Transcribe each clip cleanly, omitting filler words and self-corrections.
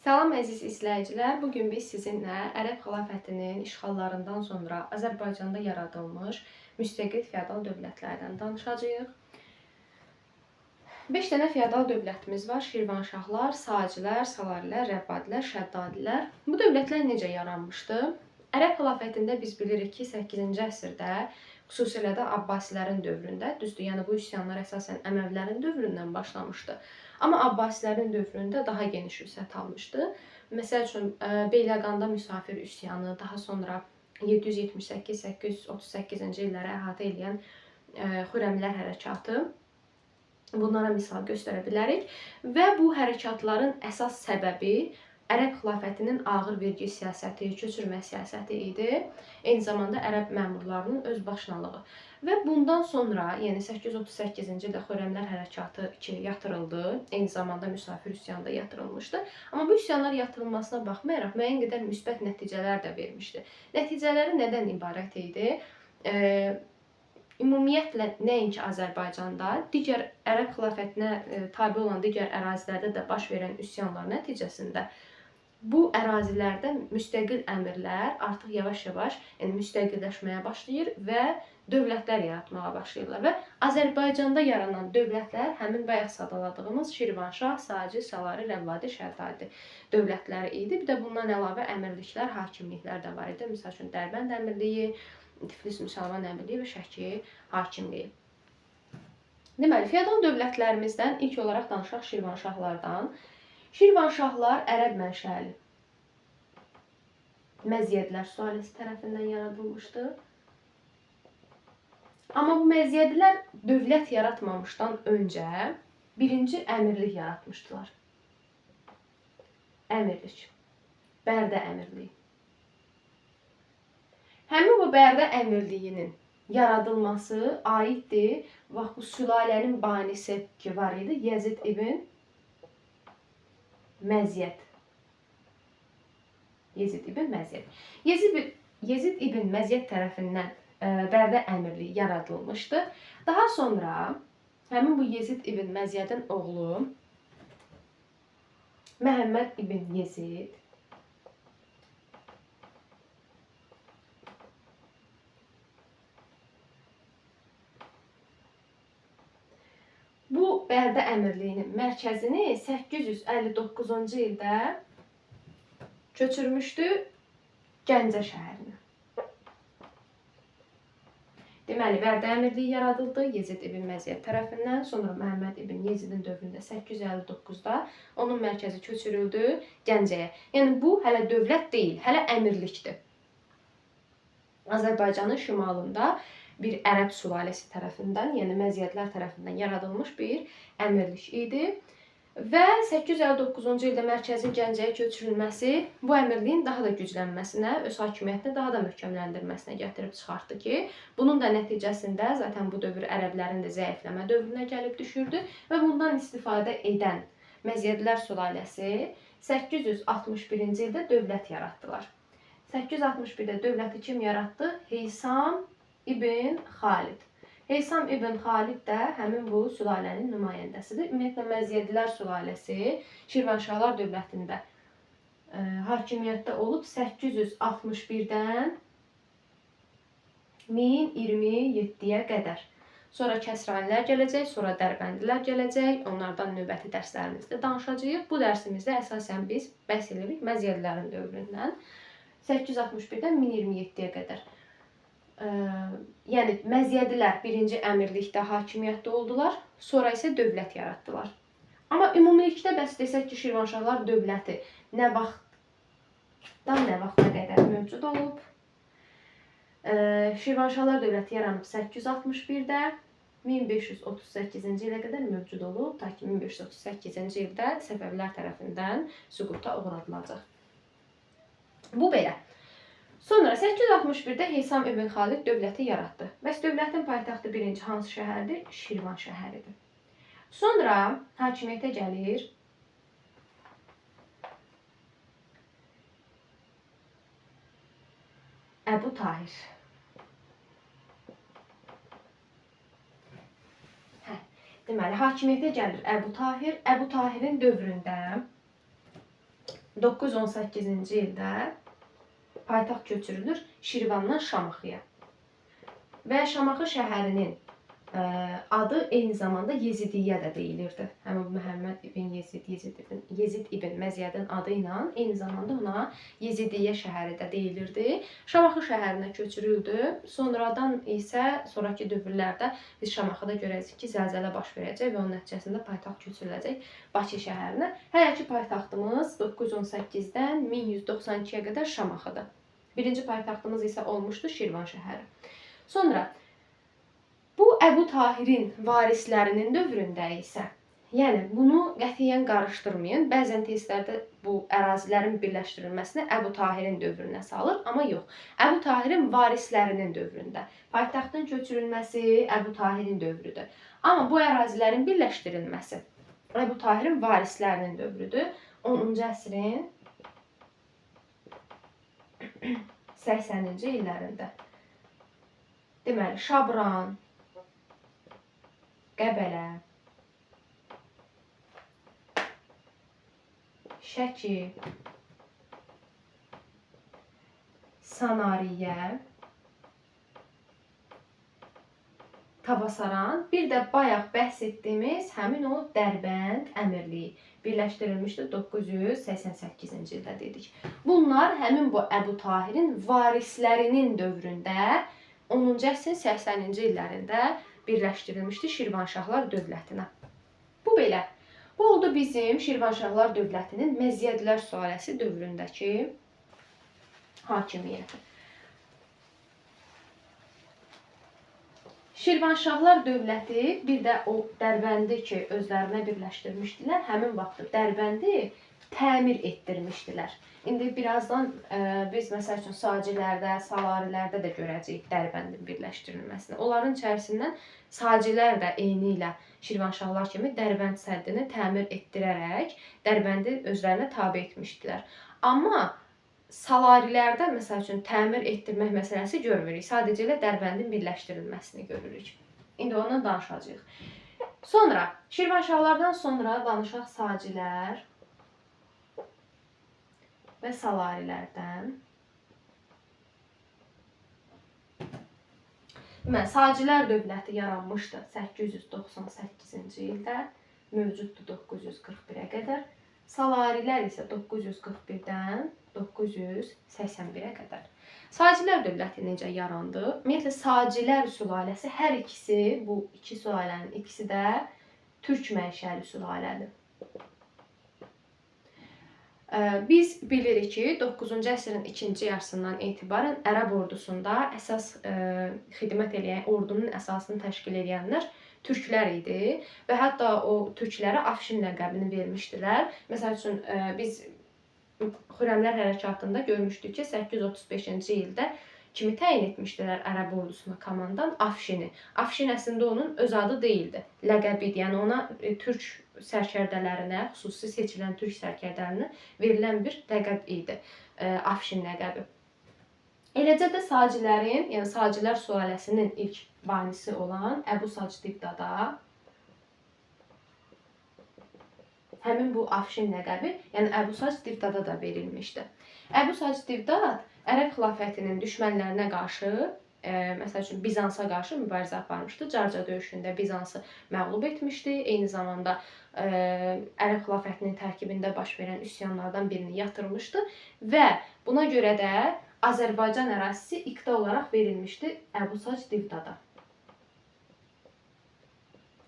Salam əziz izləyicilər. Bugün biz sizinlə Ərəb xilafətinin işğallarından sonra Azərbaycanda yaradılmış müstəqil feodal dövlətlərdən danışacağıq. 5 dənə feodal dövlətimiz var. Şirvanşahlar, Sacilər, Salarilər, Rəvvadilər, Şəddadilər. Bu dövlətlər necə yaranmışdı? Ərəb xilafətində biz bilirik ki, 8-ci əsrdə, xüsusilə də Abbasilərin dövründə, düzdür, yəni bu üsyanlar əsasən Əməvilərin dövründən başlamışdı. Amma Abbasilərin dövründə daha geniş vüsət almışdı. Məsəl üçün, Beyləqanda müsafir üsyanı, daha sonra 778-838-ci illəri əhatə edən Xürrəmilər hərəkatı, bunlara misal göstərə bilərik. Və bu hərəkatların əsas səbəbi Ərəb xilafətinin ağır vergi siyasəti, köçürmə siyasəti idi. Eyni zamanda ərəb məmurlarının özbaşınalığı. Və bundan sonra, yəni 838-ci ildə Xürrəmlər hərəkatı yatırıldı. Eyni zamanda müsafir üsyanı da yatırılmışdı. Amma bu üsyanlar yatırılmasına baxmayaraq müəyyən qədər müsbət nəticələr də vermişdi. Nəticələri nədən ibarət idi? Ümumiyyətlə, nəinki Azərbaycanda, digər Ərəb xilafətinə tabe olan digər ərazilərdə də baş verən üsyanlar nəticəsində bu ərazilərdə müstəqil əmirlər artıq yavaş-yavaş müstəqilləşməyə başlayır və dövlətlər yaratmağa başlayırlar. Və Azərbaycanda yaranan dövlətlər həmin bayaq sadaladığımız Şirvanşah, Saci, Salari, Rəvvadi, Şəddadi dövlətləri idi. Bir də bundan əlavə əmirliklər, hakimliklər də var idi. Məsəl üçün, Dərbənd əmirliyi, Tiflis Müsəlman əmirliyi və Şəki hakimliyi. Deməli, feodal dövlətlərimizdən ilk olaraq danışaq Şirvanşahlardan. Şirvanşahlar ərəb mənşəli Məziyyədlər sülaləsi tərəfindən yaradılmışdı. Amma bu Məziyyədlər dövlət yaratmamışdan öncə birinci əmirlik yaratmışdılar. Əmirlik. Bərdə əmirliyi. Həmin bu Bərdə əmirliyinin yaradılması aiddir və bu sülalənin banisi ki var idi, Yezid ibn Məziyyət. Yezid ibn Məziyyət. Yezid ibn Məziyyət tərəfindən Bərdə əmirliyi yaradılmışdı. Daha sonra həmin bu Yezid ibn Məziyyətin oğlu Məhəmməd ibn Yezid bu Bərdə əmirliyinin mərkəzini 859-cu ildə köçürmüşdü Gəncə şəhərinə. Deməli, Bərdə əmirliyi yaradıldı Yezid ibn Məziyyət tərəfindən. Sonra Məhəmməd ibn Yezidin dövründə 859-da onun mərkəzi köçürüldü Gəncəyə. Yəni, bu hələ dövlət deyil, hələ əmirlikdir. Azərbaycanın şimalında bir ərəb sülaləsi tərəfindən, yəni Məziyyədlər tərəfindən yaradılmış bir əmirlik idi. Və 859-cu ildə mərkəzin Gəncəyə köçürülməsi bu əmirliyin daha da güclənməsinə, öz hakimiyyətini daha da möhkəmləndirməsinə gətirib çıxartdı ki, bunun da nəticəsində zaten bu dövr ərəblərin də zəifləmə dövrünə gəlib düşürdü və bundan istifadə edən Məziyyədlər sülaləsi 861-ci ildə dövlət yaratdılar. 861-də dövləti kim yaratdı? Heysam ibn Xalid. Heysam ibn Xalid də həmin bu sülalənin nümayəndəsidir. Ümumiyyətlə, Məziyyədlər sülaləsi Şirvanşahlar dövlətində hakimiyyətdə olub 861-dən 1027-yə qədər. Sonra Kəsranilər gələcək, sonra Dərbəndilər gələcək. Onlardan növbəti dərslərimizdə danışacağıq. Bu dərsimizdə əsasən biz bəhs edirik Məziyyədlərin dövründən 861-dən 1027-yə qədər. Yəni, Məziyyədilər birinci əmirlikdə hakimiyyətdə oldular, sonra isə dövlət yaratdılar. Amma ümumilikdə bəs desək ki, Şirvanşahlar dövləti nə vaxtdan nə vaxta qədər mövcud olub? Şirvanşahlar dövləti yaranıb 861-də, 1538-ci ilə qədər mövcud olub, ta ki 1538-ci ildə Səfəvilər tərəfindən süquta uğradılacaq. Bu belə. Sonra 861-də Heysam ibn Xalid dövləti yaratdı. Bəs dövlətin paytaxtı birinci hansı şəhərdir? Şirvan şəhəridir. Sonra hakimiyyətə gəlir Əbu Tahir. Deməli, hakimiyyətə gəlir Əbu Tahir. Əbu Tahirin dövründə 918-ci ildə paytaxt köçürülür Şirvandan Şamaxıya. Və Şamaxı şəhərinin adı eyni zamanda Yezidiyyə də deyilirdi. Həmin Məhəmməd ibn Yezid ibn Məzyədin adı ilə eyni zamanda ona Yezidiyyə şəhəri də deyilirdi. Şamaxı şəhərinə köçürüldü. Sonradan isə sonraki dövrlərdə biz Şamaxıda görəcəyik ki, zəlzələ baş verəcək və onun nəticəsində paytaxt köçürüləcək Bakı şəhərinə. Hələ ki paytaxtımız 918-dən 1192-yə qədər Şamaxıdır. Birinci paytaxtımız isə olmuşdu Şirvan şəhəri. Sonra bu Əbu Tahirin varislərinin dövründə isə, yəni bunu qətiyyən qarışdırmayın. Bəzən testlərdə bu ərazilərin birləşdirilməsini Əbu Tahirin dövrünə salır, amma yox. Əbu Tahirin varislərinin dövründə. Paytaxtın köçürülməsi Əbu Tahirin dövrüdür. Amma bu ərazilərin birləşdirilməsi Əbu Tahirin varislərinin dövrüdür. 10-cu əsrin 80-ci illərində. Deməli, Şabran, Qəbələ, Şəki, Sanariyə, Tabasaran, bir də bayaq bəhs etdiyimiz həmin o Dərbənd Əmirliyi birləşdirilmişdir 988-ci ildə dedik. Bunlar həmin bu Əbu Tahirin varislərinin dövründə 10-cu əsrin 80-ci illərində birləşdirilmişdi Şirvanşahlar dövlətinə. Bu belə. Bu oldu bizim Şirvanşahlar dövlətinin Məzyədlər sülaləsi dövründəki hakimiyyəti. Şirvanşahlar dövləti bir də o Dərbəndi ki, özlərinə birləşdirmişdilər, həmin vaxtda Dərbəndi təmir etdirmişdilər. İndi birazdan biz məsəl üçün Sacilərdə, Salarilərdə də görəcəyik Dərbəndin birləşdirilməsini. Onların içərisindən Sacilər də eyni ilə Şirvanşahlar kimi Dərbənd səddini təmir etdirərək Dərbəndi özlərinə tabe etmişdilər. Amma Salarilərdə məsəl üçün təmir etdirmək məsələsi görmürük. Sadəcə ilə Dərbəndin birləşdirilməsini görürük. İndi ondan danışacağıq. Sonra Şirvanşahlardan sonra danışaq Sacilər və Salarilərdən. Deməli, Sacilər dövləti yaranmışdı 898-ci ildə, mövcuddur 941-ə qədər. Salarilər isə 941-dən 981-ə qədər. Sacilər dövləti necə yarandı? Ümumiyyətlə, Sacilər sülaləsi hər ikisi, bu iki sülalənin ikisi də türk mənşəli sülalədir. Biz bilirik ki, 9-cu əsrin ikinci yarısından etibarən Ərəb ordusunda əsas xidmət edən, ordunun əsasını təşkil edənlər türklər idi və hətta o türklərə Afşin ləqəbini vermişdilər. Məsəl üçün, biz Xürrəmlər hərəkatında görmüşdük ki, 835-ci ildə kimi təyin etmişdilər Ərəb ordusuna komandan Afşini. Afşin əslində onun öz adı deyildi, ləqəbi idi. Yəni ona türk sərkərdələrinə, xüsusi seçilən türk sərkərdələrinə verilən bir ləqəb idi, Afşin ləqəbi. Eləcə də Sacilərin, yəni Sacilər sülaləsinin ilk banisi olan Əbu Sac Divdada həmin bu Afşin ləqəbi, yəni Əbu Sac Divdada da verilmişdi. Əbu Sac Divdad Ərəb xilafətinin düşmənlərinə qarşı, məsəl üçün Bizansa qarşı mübarizə aparmışdı. Carca döyüşündə Bizansı məğlub etmişdi. Eyni zamanda Ərəb xilafətinin tərkibində baş verən üsyanlardan birini yatırmışdı və buna görə də Azərbaycan ərazisi iqta olaraq verilmişdi Əbu Sac Divdada.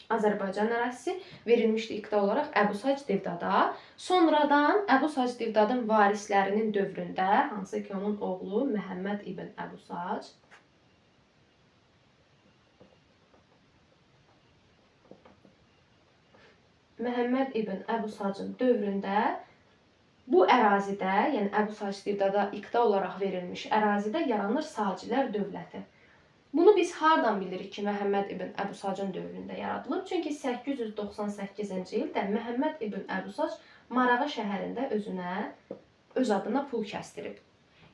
Azərbaycan ərazisi verilmişdi iqta olaraq Əbu Sac Divdada. Sonradan Əbu Sac Divdadın varislərinin dövründə, hansı ki onun oğlu Məhəmməd ibn Əbu Sac, Məhəmməd ibn Əbu Sacın dövründə bu ərazidə, yəni Əbu Sac Divdada iqta olaraq verilmiş ərazidə yaranır Sacilər dövləti. Bunu biz hardan bilirik ki, Məhəmməd ibn Əbu Sacın dövründə yaradılıb? Çünki 898-ci ildə Məhəmməd ibn Əbu Sac Marağa şəhərində öz adına pul kəsdirib.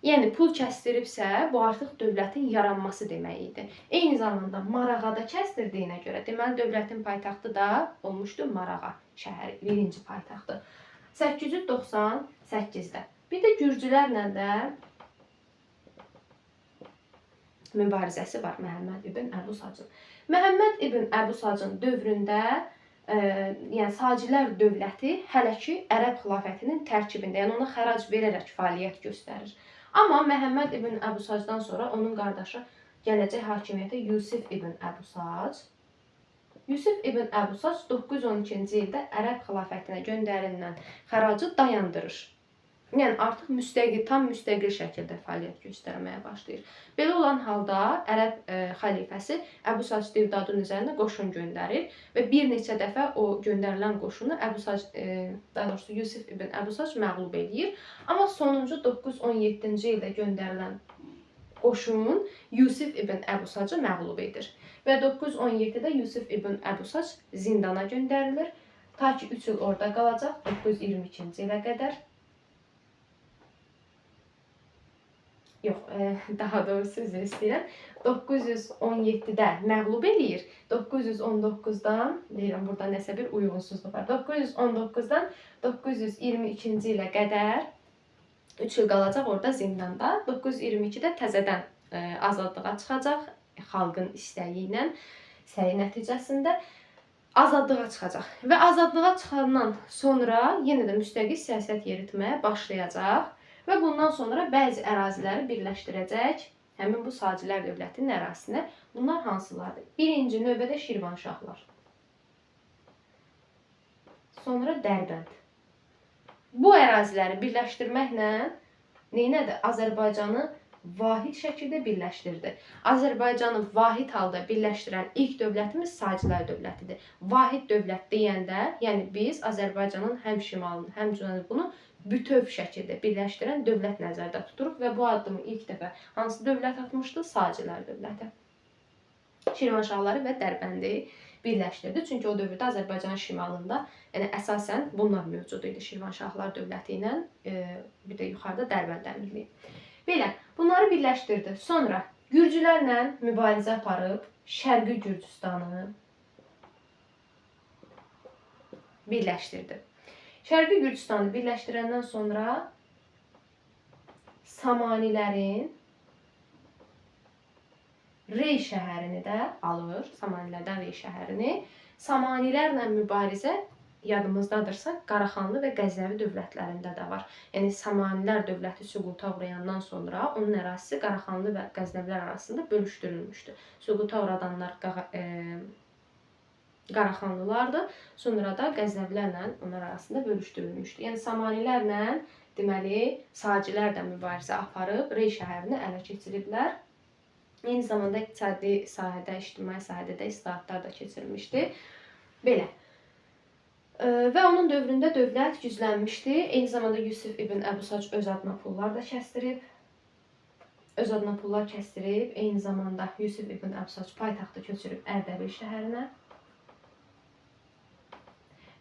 Yəni, pul kəsdiribsə, bu artıq dövlətin yaranması demək idi. Eyni zamanda Marağada kəsdirdiyinə görə, deməli, dövlətin paytaxtı da olmuşdu Marağa şəhəri, birinci paytaxtı. 898-də. Bir də gürcülərlə də mübarizəsi var Məhəmməd ibn Əbu Sacın. Məhəmməd ibn Əbu Sacın dövründə yəni Sacilər dövləti hələ ki Ərəb xilafətinin tərkibində, yəni ona xərac verərək fəaliyyət göstərir. Amma Məhəmməd ibn Əbu Sacdan sonra onun qardaşı gələcək hakimiyyətə Yusif ibn Əbu Sac. Yusuf ibn Əbu Sac 912-ci ildə Ərəb xilafətinə göndərilən xəracı dayandırır. Yəni artıq tam müstəqil şəkildə fəaliyyət göstərməyə başlayır. Belə olan halda Ərəb xəlifəsi Əbu Sac Divdadın üzərinə qoşun göndərir və bir neçə dəfə o göndərilən qoşunu Yusif ibn Əbu Sac məğlub edir. Amma sonuncu 917-ci ildə göndərilən qoşun Yusif ibn Əbu Sacı məğlub edir. Və 917-də Yusuf ibn Əbu Sac zindana göndərilir. Ta ki 3 il orada qalacaq 922-ci ilə qədər. Yox, daha doğrusu üzr istəyirəm. 917-də məğlub eləyir. 919-dan, deyirəm burada nəsə bir uyğunsuzluq var. 919-dan 922-ci ilə qədər 3 il qalacaq orada zindanda. 922-də təzədən azadlığa çıxacaq. Xalqın istəyi ilə, səyi nəticəsində azadlığa çıxacaq. Və azadlığa çıxandan sonra yenə də müstəqil siyasət yeritməyə başlayacaq. Və bundan sonra bəzi əraziləri birləşdirəcək həmin bu Sacilər dövlətinin ərazisinə. Bunlar hansılardır? Birinci növbədə Şirvanşahlar. Sonra Dərbənd. Bu əraziləri birləşdirməklə neynədir? Azərbaycanı vahid şəkildə birləşdirdi. Azərbaycanı vahid halda birləşdirən ilk dövlətimiz Sacilər dövlətidir. Vahid dövlət deyəndə, yəni biz Azərbaycanın həm şimalını, həm cənubunu bütöv şəkildə birləşdirən dövlət nəzərdə tuturuq və bu addımı ilk dəfə hansı dövlət atmışdı? Sacilər dövləti. Şirvanşahları və Dərbəndi birləşdirdi. Çünki o dövrdə Azərbaycanın şimalında yəni əsasən bunlar mövcud idi. Şirvanşahlar dövləti ilə bir də yuxarıda Dərbənd əmirliyi. Belə, bunları birləşdirdi. Sonra Gürcülərlə mübarizə aparıb Şərqi Gürcüstanı birləşdirdi. Şərqi Gürcüstanı birləşdirəndən sonra Samanilərin Rey şəhərini də alır. Samanilərdən Rey şəhərini. Samanilərlə mübarizə yadımızdadırsa Qaraxanlı və Qəznəvi dövlətlərində də var. Yəni Samanilər dövləti süquta uğrayandan sonra onun ərazisi Qaraxanlı və Qəznəvilər arasında bölüşdürülmüşdü. Süquta uğradanlar Qaraxanlılardır. Sonra da Qəznəvilərlə onlar arasında bölüşdürülmüşdü. Yəni Samanilərlə deməli Sacilər də mübarizə aparıb Rey şəhərini ələ keçiriblər. Eyni zamanda iqtisadi sahədə, ictimai sahədə də islahatlar da keçirilmişdi. Belə. Və onun dövründə dövlət güclənmişdi. Eyni zamanda Yusuf ibn Əbu Sac öz adına pullar da kəsdirib. Eyni zamanda Yusuf ibn Əbu Sac paytaxtı köçürüb Ərdəbil şəhərinə.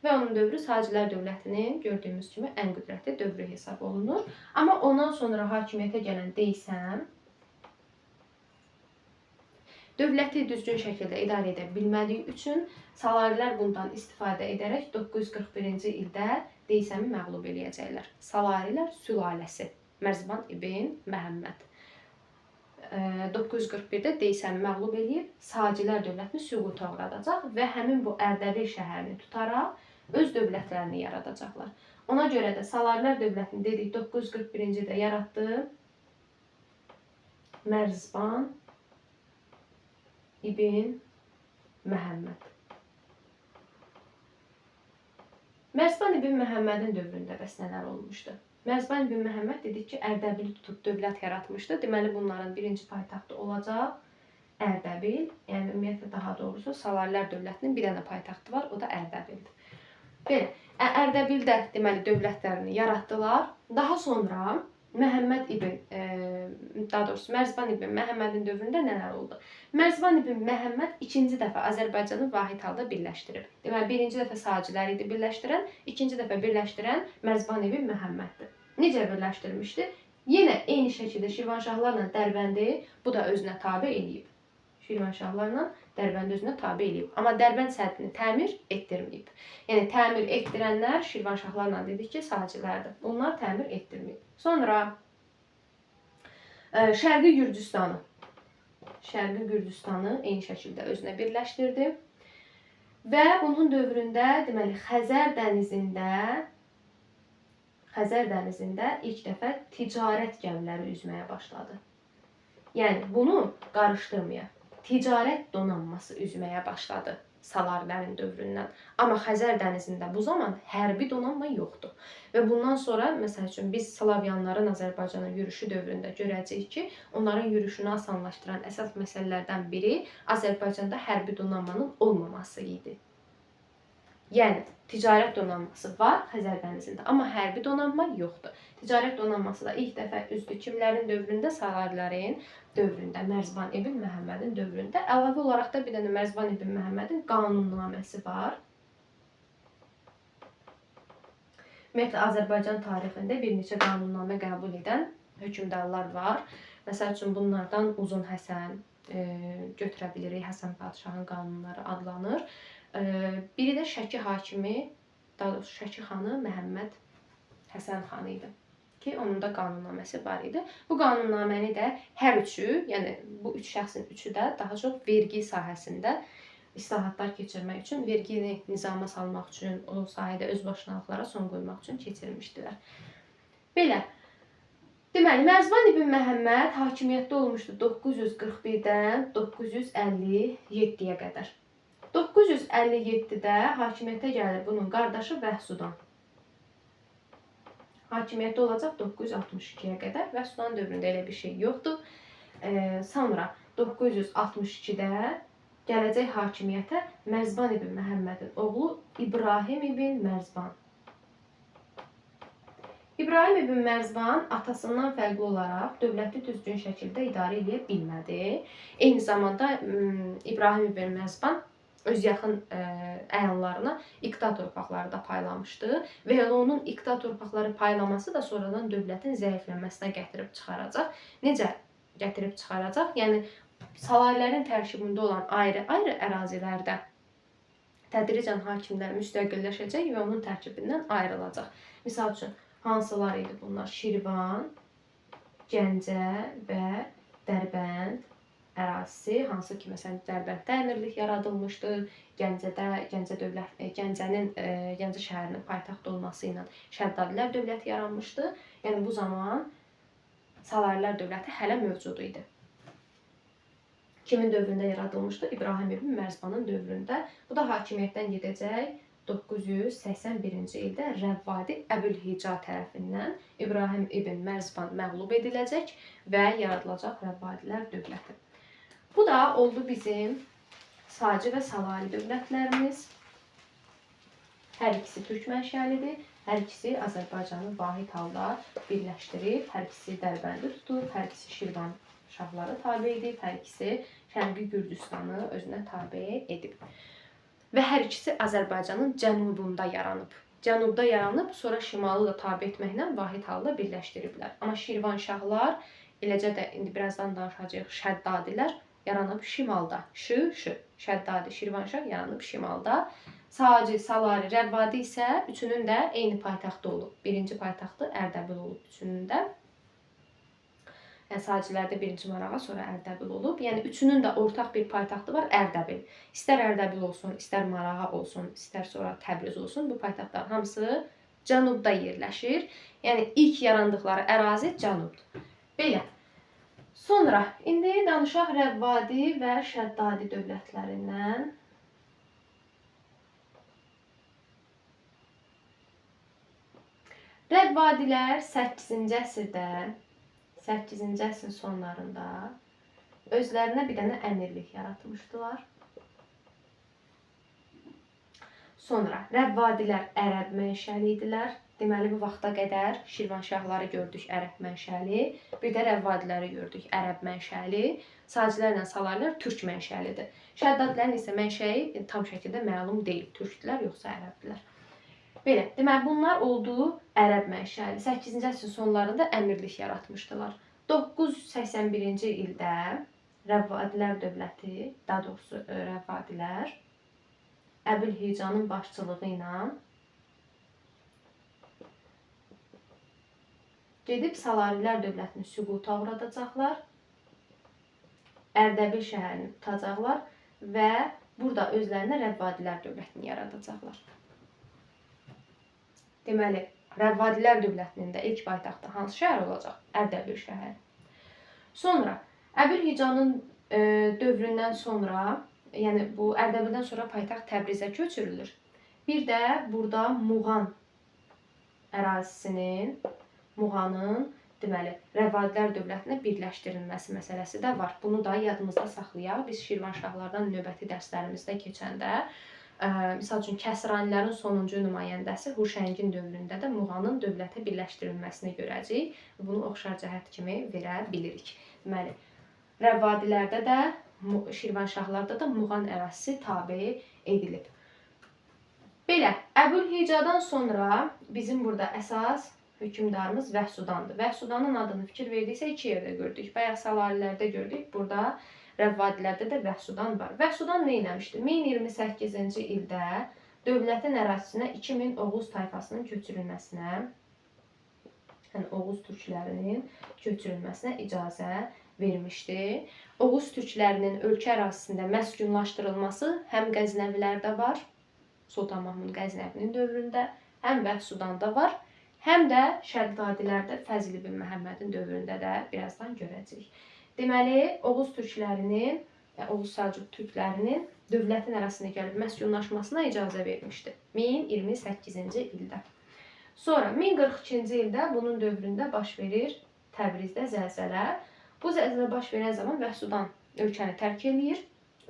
Və onun dövrü Sacilər dövlətinin gördüyümüz kimi ən qüdrətli dövrü hesab olunur. Amma ondan sonra hakimiyyətə gələn Deysəm dövləti düzgün şəkildə idarə edə bilmədiyi üçün Salarilər bundan istifadə edərək 941-ci ildə Deysəmi məğlub eləyəcəklər. Salarilər sülaləsi Mərzban ibn Məhəmməd 941-də Deysəmi məğlub eləyib Sacilər dövlətini süquta uğradacaq və həmin bu Ərdəbil şəhərini tutaraq öz dövlətlərini yaradacaqlar. Ona görə də Salarilər dövlətini dedik 941-ci ildə yaratdı Mərzban ibn Məhəmməd. Mərzban ibn Məhəmmədin dövründə bəs nələr olmuşdu? Mərzban ibn Məhəmməd dedik ki, Ərdəbili tutub dövlət yaratmışdı. Deməli, bunların birinci paytaxtı olacaq Ərdəbil. Yəni, ümumiyyətlə, daha doğrusu, Salarilər dövlətinin bir dənə paytaxtı var, o da Ərdəbildir. Belə, Ərdəbildə deməli, dövlətlərini yaratdılar. Daha sonra Mərzban ibn Məhəmmədin dövründə nələr oldu? Mərzban ibn Məhəmməd ikinci dəfə Azərbaycanı vahid halda birləşdirib. Deməli, birinci dəfə Sacilər idi birləşdirən, ikinci dəfə birləşdirən Mərzban ibn Məhəmməddir. Necə birləşdirmişdi? Yenə eyni şəkildə Şirvanşahlarla Dərbəndi bu da özünə tabe eləyib. Şirvanşahlarla Dərbənd özünə tabe eləyib. Amma Dərbənd səddini təmir etdirməyib. Yəni təmir etdirənlər Şirvanşahlarla dedik ki, sacilərdir. Onlar təmir etdirməyib. Sonra Şərqi Gürcüstanı. Şərqi Gürcüstanı eyni şəkildə özünə birləşdirdi. Və bunun dövründə deməli Xəzər dənizində ilk dəfə ticarət gəmiləri üzməyə başladı. Yəni bunu qarışdırmayaq. Ticarət donanması üzməyə başladı Salarilərin dövründən. Amma Xəzər dənizində bu zaman hərbi donanma yoxdur. Və bundan sonra məsəl üçün biz Slavyanların Azərbaycana yürüşü dövründə görəcəyik ki, onların yürüşünü asanlaşdıran əsas məsələlərdən biri Azərbaycanda hərbi donanmanın olmaması idi. Yəni ticarət donanması var Xəzər dənizində, amma hərbi donanma yoxdur. Ticarət donanması da ilk dəfə üzdü kimlərin dövründə? Salarilərin dövründə, Mərzban ibn Məhəmmədin dövründə. Əlavə olaraq da bir dənə Mərzban ibn Məhəmmədin qanunnaməsi var. Ümumiyyətlə Azərbaycan tarixində bir neçə qanunnamə qəbul edən hökmdarlar var. Məsəl üçün bunlardan Uzun Həsən götürə bilirik. Həsən Padşahın qanunları adlanır. Biri də Şəki hakimi, daha doğrusu Şəki xanı Məhəmməd Həsən xanı idi ki, onun da qanunnaməsi var idi. Bu qanunnaməni də hər üçü, yəni bu üç şəxsin üçü də daha çox vergi sahəsində islahatlar keçirmək üçün, vergini nizama salmaq üçün, o sahədə özbaşınalıqlara son qoymaq üçün keçirmişdilər. Belə. Deməli, Mərzban ibn Məhəmməd hakimiyyətdə olmuşdu 941-dən 957-yə qədər. 957-də hakimiyyətə gəlir bunun qardaşı Vəhsudan. Hakimiyyətdə olacaq 962-yə qədər. Vəhsudan dövründə elə bir şey yoxdur. Sonra 962-də gələcək hakimiyyətə Mərzban ibn Məhəmmədin oğlu İbrahim ibn Mərzban. İbrahim ibn Mərzban atasından fərqli olaraq dövləti düzgün şəkildə idarə edə bilmədi. Eyni zamanda İbrahim ibn Mərzban öz yaxın əyanlarına iqta torpaqları da paylamışdı və onun iqta torpaqları paylaması da sonradan dövlətin zəifləməsinə gətirib çıxaracaq. Necə gətirib çıxaracaq? Yəni Salarilərin tərkibində olan ayrı-ayrı ərazilərdə tədricən hakimlər müstəqilləşəcək və onun tərkibindən ayrılacaq. Misal üçün, hansılar idi bunlar? Şirvan, Gəncə və Dərbənd ərazisi, hansı ki, məsələn, Dərbənddə əmirlik yaradılmışdı, Gəncənin, Gəncə şəhərinin paytaxt olması ilə Şəddadilər dövləti yaranmışdı. Yəni, bu zaman Salarilər dövləti hələ mövcud idi. Kimin dövründə yaradılmışdı? İbrahim ibn Mərzbanın dövründə. Bu da hakimiyyətdən gedəcək 981-ci ildə Rəvvadi Əbülhica tərəfindən İbrahim ibn Mərzban məğlub ediləcək və yaradılacaq Rəvvadilər dövləti. Bu da oldu bizim Saci və Salari dövlətlərimiz. Hər ikisi türk mənşəlidir. Hər ikisi Azərbaycanı vahid halda birləşdirib. Hər ikisi Dərbəndi tutub. Hər ikisi Şirvanşahları tabe edib. Hər ikisi Şərqi Gürcüstanı özünə tabe edib. Və hər ikisi Azərbaycanın cənubunda yaranıb. Cənubda yaranıb, sonra şimalı da tabe etməklə vahid halda birləşdiriblər. Amma Şirvanşahlar, eləcə də indi birazdan danışacağıq, Şəddadilər yaranıb şimalda. Şəddadi, Şirvanşah yaranıb şimalda. Saci, Salari, Rəvvadi isə üçünün də eyni paytaxtı olub. Birinci paytaxtı Ərdəbil olub üçünün də. Yəni, Sacilərdə birinci Marağa, sonra Ərdəbil olub. Yəni, üçünün də ortaq bir paytaxtı var, Ərdəbil. İstər Ərdəbil olsun, istər Marağa olsun, istər sonra Təbriz olsun. Bu paytaxtların hamısı cənubda yerləşir. Yəni, ilk yarandıqları ərazi cənubdur. Belə. Sonra, indi danışaq Rəvvadi və Şəddadi dövlətlərindən. Rəvvadilər 8-ci əsrdə, 8-ci əsrin sonlarında özlərinə bir dənə əmirlik yaratmışdılar. Sonra Rəvvadilər ərəb mənşəli idilər. Deməli, bu vaxta qədər Şirvanşahları gördük ərəb mənşəli, bir də Rəvvadiləri gördük ərəb mənşəli, Sacilərlə Salarilər türk mənşəlidir. Şəddadilərin isə mənşəyi tam şəkildə məlum deyil, türkdülər yoxsa ərəbdilər. Belə, deməli, bunlar oldu ərəb mənşəli. 8-ci əsrin sonlarında əmirlik yaratmışdılar. 981-ci ildə Rəvvadilər dövləti, daha doğrusu Rəvvadilər Əbülhicanın başçılığı ilə gedib Salarilər dövlətini süquta uğradacaqlar. Ərdəbil şəhərini tutacaqlar və burada özlərinə Rəvvadilər dövlətini yaradacaqlar. Deməli, Rəvvadilər dövlətinin də ilk paytaxtı hansı şəhər olacaq? Ərdəbil şəhəri. Sonra Əbülhicanın dövründən sonra, yəni bu Ərdəbildən sonra paytaxt Təbrizə köçürülür. Bir də burada Muğan ərazisinin, Muğanın deməli Rəvvadilər dövlətinə birləşdirilməsi məsələsi də var. Bunu da yadımızda saxlayaq. Biz Şirvanşahlardan növbəti dərslərimizdə keçəndə misal üçün Kəsranilərin sonuncu nümayəndəsi Huşəngin dövründə də Muğanın dövlətə birləşdirilməsini görəcəyik. Bunu oxşar cəhət kimi verə bilirik. Deməli, Rəvvadilərdə də, Şirvanşahlarda da Muğan ərazisi tabe edilib. Belə, Əbülhicadan sonra bizim burada əsas hökmdarımız Vəhsudandır. Vəhsudanın adını fikir verdiksə iki yerdə gördük. Bayaq Salarilərdə gördük. Burada Rəvvadilərdə də Vəhsudan var. Vəhsudan nə etmişdi? 1028-ci ildə dövlətin ərazisinə 2000 Oğuz tayfasının köçürülməsinə, yəni Oğuz türklərinin köçürülməsinə icazə vermişdi. Oğuz türklərinin ölkə ərazisində məskunlaşdırılması həm Qəznəvilərdə var, Sultan Mahmud Qəznəvinin dövründə, həm Vəhsudanda var, həm də Şəddadilərdə Fəzl ibn Məhəmmədin dövründə də birazdan görəcəyik. Deməli, Oğuz türklərinin, Oğuz Səlcuq türklərinin dövlətin ərazisində gəlib məskunlaşmasına icazə vermişdi 1028-ci ildə. Sonra 1042-ci ildə bunun dövründə baş verir Təbrizdə zəlzələ. Bu zəlzələ baş verən zaman Vəhsudan ölkəni tərk edir.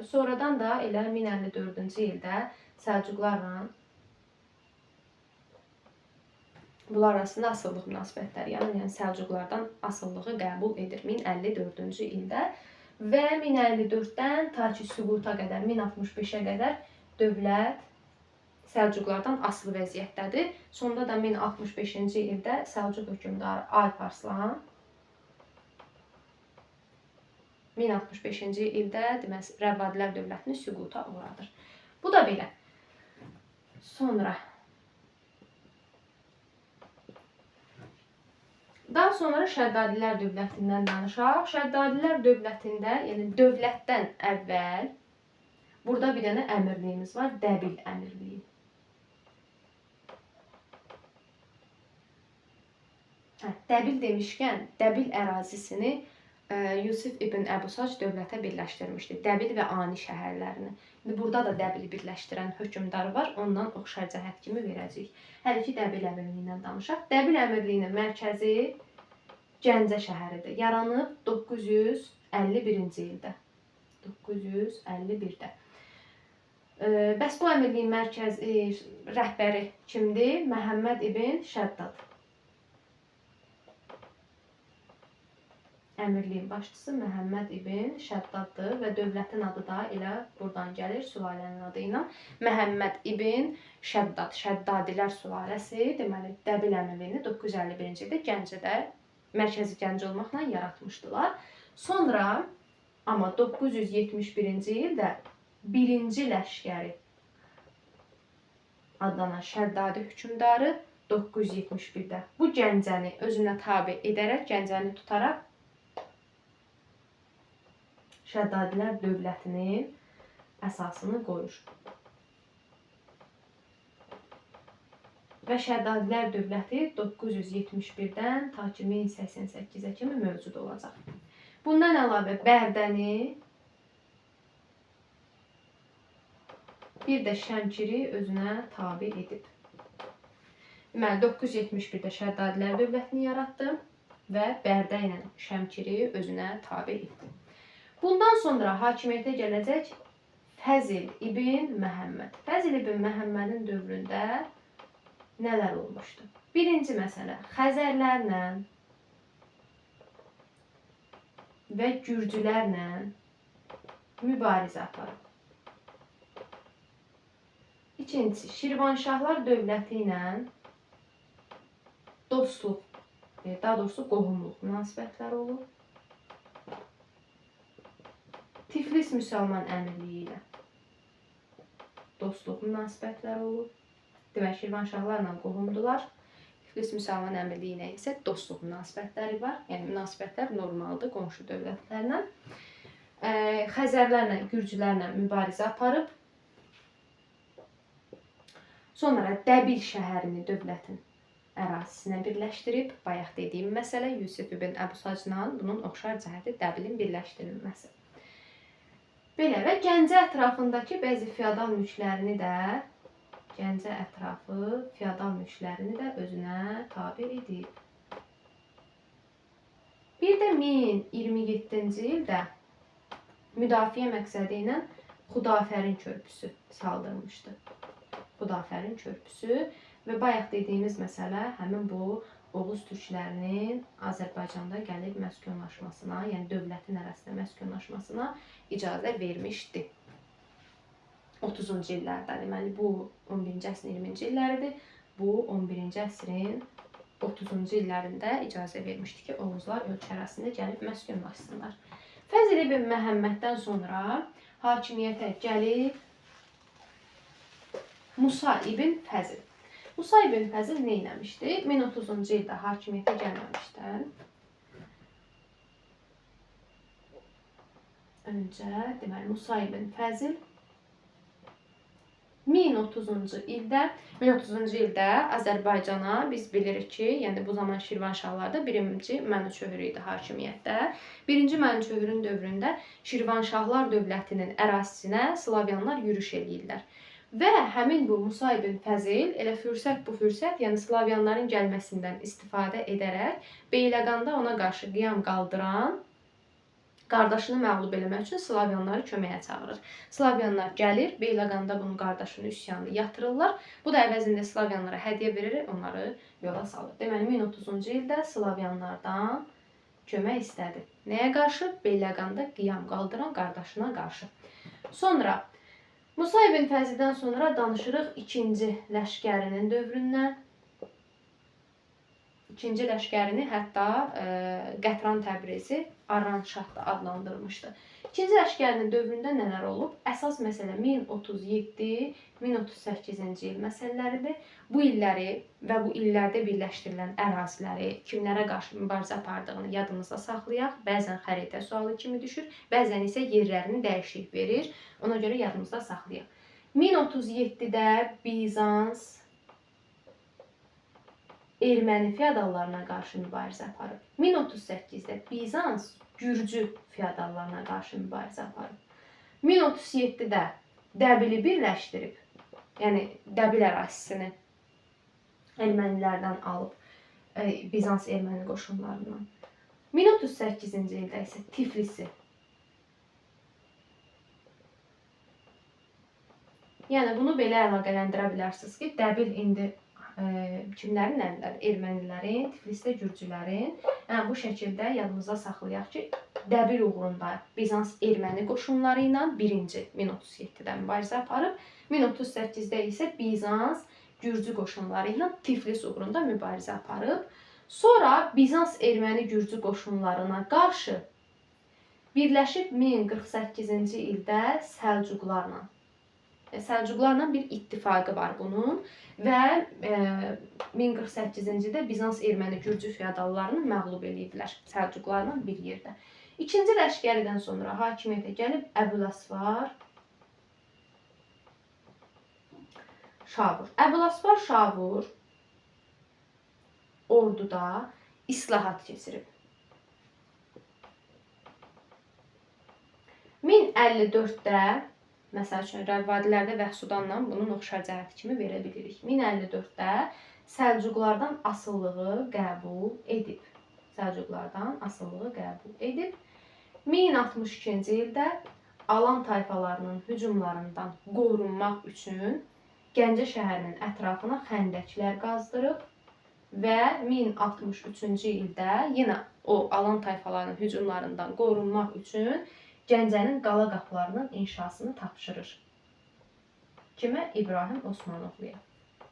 Sonradan da elə 1054-cü ildə Səlcuqlarla bunlar arasında asıllıq münasibətləri, yəni Səlcuqlardan asıllığı qəbul edir 1054-cü ildə və 1054-dən ta ki süquta qədər, 1065-ə qədər dövlət Səlcuqlardan asılı vəziyyətdədir. Sonda da 1065-ci ildə Səlcuq hökmdarı Alp Arslan 1065-ci ildə deməli Rəvvadilər dövlətini süquta uğradır. Bu da belə. Sonra daha sonra Şəddadilər dövlətindən danışaq. Şəddadilər dövlətində, yəni dövlətdən əvvəl burada bir dənə əmirliyimiz var, Dəbil əmirliyi. Dəbil demişkən, Dəbil ərazisini Yusif ibn Əbusac dövlətə birləşdirmişdi. Dəbil və Ani şəhərlərini. Burada da Dəbili birləşdirən hökmdar var. Ondan oxşar cəhət kimi verəcəyik. Hər iki Dəbil əmirliyindən danışaq. Dəbil əmirliyinin mərkəzi Gəncə şəhəridir. Yaranıb 951-ci ildə. 951-də. Bəs bu əmirliyin mərkəzi rəhbəri kimdir? Məhəmməd ibn Şəddad. Əmirliyin başçısı Məhəmməd ibn Şəddaddır və dövlətin adı da elə buradan gəlir, sülalənin adı ilə. Məhəmməd ibn Şəddad, Şəddadilər sülaləsi, deməli Dəbil əmirliyini 951-ci ildə Gəncədə, mərkəzi Gəncə olmaqla yaratmışdılar. Sonra, amma 971-ci ildə 1-ci Ləşkəri adlanan Şəddadi hökmdarı 971-də bu Gəncəni özünə tabe edərək, Gəncəni tutaraq Şəddadilər dövlətinin əsasını qoyur. Və Şəddadilər dövləti 971-dən ta ki 1088-ə kimi mövcud olacaq. Bundan əlavə Bərdəni, bir də Şəmkiri özünə tabe edib. Deməli, 971-də Şəddadilər dövlətini yaratdı və Bərdə ilə Şəmkiri özünə tabe etdi. Bundan sonra hakimiyyətə gələcək Fəzl ibn Məhəmməd. Fəzl ibn Məhəmmədin dövründə nələr olmuşdu? Birinci məsələ, Xəzərlərlə və Gürcülərlə mübarizə aparıb. İkincisi, Şirvanşahlar dövləti ilə dostluq, daha doğrusu qohumluq münasibətləri olub. Tiflis müsəlman əmirliyi ilə dostluq münasibətləri olub. Demək, Şirvanşahlarla qohumdular. Tiflis müsəlman əmirliyi ilə isə dostluq münasibətləri var. Yəni, münasibətlər normaldır qonşu dövlətlərlə. Xəzərlərlə, Gürcülərlə mübarizə aparıb. Sonra Dəbil şəhərini dövlətin ərazisinə birləşdirib. Bayaq dediyim məsələ Yusif ibn Əbu Sacla bunun oxşar cəhəti Dəbilin birləşdirilməsi. Belə və Gəncə ətrafındakı bəzi feodal mülklərini də özünə tabe edib. Bir də 1027-ci ildə müdafiə məqsədi ilə Xudafərin körpüsü saldırmışdı. Xudafərin körpüsü və bayaq dediyimiz məsələ həmin bu Oğuz türklərinin Azərbaycanda gəlib məskunlaşmasına, yəni dövlətin arasında məskunlaşmasına icazə vermişdi. 30-cu illərdə, deməli bu 11-ci əsrin 20-ci illəridir. Bu 11-ci əsrin 30-cu illərində icazə vermişdi ki, Oğuzlar ölkə arasında gəlib məskunlaşsınlar. Fəzl ibn Məhəmməddən sonra hakimiyyətə gəlib Musa ibn Fəzl. Musa ibn Fəzl nə eləmişdi? 1030-cu ildə hakimiyyətə gəlməmişdən öncə, deməli Musa ibn Fəzl 1030-cu ildə Azərbaycana biz bilirik ki, yəni bu zaman Şirvanşahlarda birinci Mənüçöhrü idi hakimiyyətdə. Birinci Mənüçöhrün dövründə Şirvanşahlar dövlətinin ərazisinə Slavyanlar yürüş eləyirlər. Və həmin bu Musa ibn Fəzl elə fürsət bu fürsət, yəni Slavyanların gəlməsindən istifadə edərək Beyləqanda ona qarşı qiyam qaldıran qardaşını məğlub eləmək üçün Slavyanları köməyə çağırır. Slavyanlar gəlir, Beyləqanda bunun qardaşının üsyanını yatırırlar. Bu da əvəzində Slavyanlara hədiyyə verir, onları yola salır. Deməli 1030-cu ildə Slavyanlardan kömək istədi. Nəyə qarşı? Beyləqanda qiyam qaldıran qardaşına qarşı. Sonra Musa ibn Fəzldən sonra danışırıq 2-ci ləşkərinin dövründən. 2-ci ləşkərini hətta Qətran Təbrizi Arranşah da adlandırmışdı. 2-ci ləşkərinin dövründə nələr olub? Əsas məsələ 1037-1038-ci il məsələləridir. Bu illəri və bu illərdə birləşdirilən əraziləri, kimlərə qarşı mübarizə apardığını yadımızda saxlayaq. Bəzən xəritə sualı kimi düşür, bəzən isə yerlərini dəyişik verir. Ona görə yadımızda saxlayaq. 1037-də Bizans Erməni feodallarına qarşı mübarizə aparıb. 1038-də Bizans Gürcü feodallarına qarşı mübarizə aparıb. 1037-də Dəbili birləşdirib, yəni Dəbil ərazisini ermənilərdən alıb, Bizans erməni qoşunlarından. 1038-ci ildə isə Tiflisi. Yəni bunu belə əlaqələndirə bilərsiniz ki, Dəbil indi kimlərin əlindədir? Ermənilərin, Tiflisdə Gürcülərin. Yəni bu şəkildə yadımızda saxlayaq ki, Dəbil uğrunda Bizans erməni qoşunları ilə 1-ci 1037-də mübarizə aparıb, 1038-də isə Bizans Gürcü qoşunları ilə Tiflis uğrunda mübarizə aparıb. Sonra Bizans erməni Gürcü qoşunlarına qarşı birləşib 1048-ci ildə Səlcuqlarla bir ittifaqı var bunun və 1048-ci ildə Bizans erməni Gürcü feodallarını məğlub eləyiblər Səlcuqlarla bir yerdə. İkinci ləşkəridən sonra hakimiyyətə gəlib Əbuləsvar Şavur. Əbuləsvar Şavur orduda islahat keçirib. 1054-də məsəl üçün, rəvvadilərdə Vəhsudanla bunun oxşar cəhəti kimi verə bilirik. 1054-də Səlcuqlardan asılılığı qəbul edib. 1062-ci ildə Alan tayfalarının hücumlarından qorunmaq üçün Gəncə şəhərinin ətrafına xəndəklər qazdırıb və 1063-cü ildə yenə o Alan tayfalarının hücumlarından qorunmaq üçün Gəncənin qala qapılarının inşasını tapşırır. Kimə? İbrahim Osmanovluya.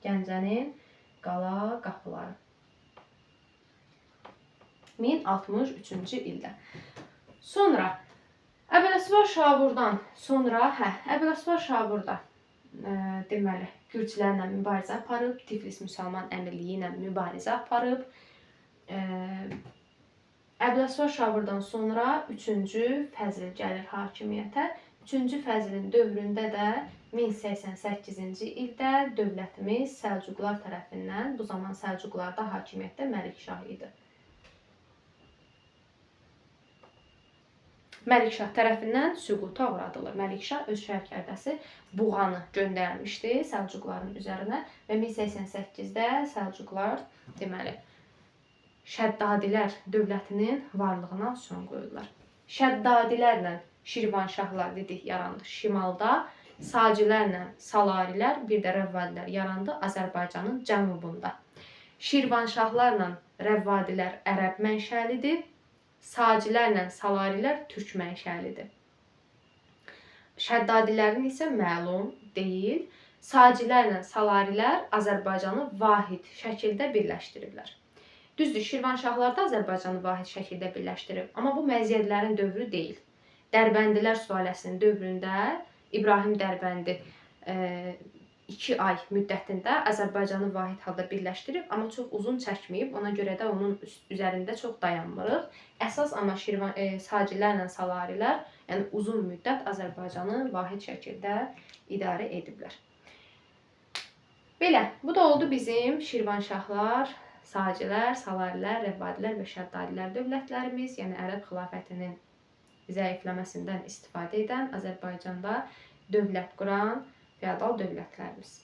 Gəncənin qala qapıları. 1063-cü ildə. Sonra Əbələsvar Şavurdan sonra, Əbələsvar Şavurda deməli, gürcülərlə mübarizə aparıb, Tiflis müsəlman əmirliyi ilə mübarizə aparıb. Əbələsvar Şavurdan sonra 3-cü Fəzl gəlir hakimiyyətə. 3-cü Fəzlin dövründə də 1088-ci ildə dövlətimiz Səlcuqlar tərəfindən, bu zaman Səlcuqlarda hakimiyyətdə Məlikşah idi. Məlikşah tərəfindən süquta uğradılır. Məlikşah öz sərkərdəsi Buğanı göndərmişdi Səlcuqların üzərinə və 1088-də Səlcuqlar deməli Şəddadilər dövlətinin varlığına son qoyurlar. Şəddadilərlə Şirvanşahlar dedik yarandı şimalda, Sacilərlə Salarilər, bir də Rəvvadilər yarandı Azərbaycanın cənubunda. Şirvanşahlarla Rəvvadilər ərəb mənşəlidir. Sacilərlə Salarilər türk mənşəlidir. Şəddadilərin isə məlum deyil. Sacilərlə Salarilər Azərbaycanı vahid şəkildə birləşdiriblər. Düzdür, Şirvanşahlar da Azərbaycanı vahid şəkildə birləşdirib, amma bu məziyyətlərin dövrü deyil. Dərbəndilər sülaləsinin dövründə İbrahim Dərbəndi 2 ay müddətində Azərbaycanı vahid halda birləşdirib, amma çox uzun çəkməyib. Ona görə də onun üzərində çox dayanmırıq. Əsas amma Sacilərlə Salarilər, yəni uzun müddət Azərbaycanı vahid şəkildə idarə ediblər. Belə, bu da oldu bizim Şirvanşahlar, Sacilər, Salarilər, Rəvvadilər və Şəddadilər dövlətlərimiz, yəni ərəb xilafətinin zəifləməsindən istifadə edən Azərbaycanda dövlət quran feodal dövlətlərimiz.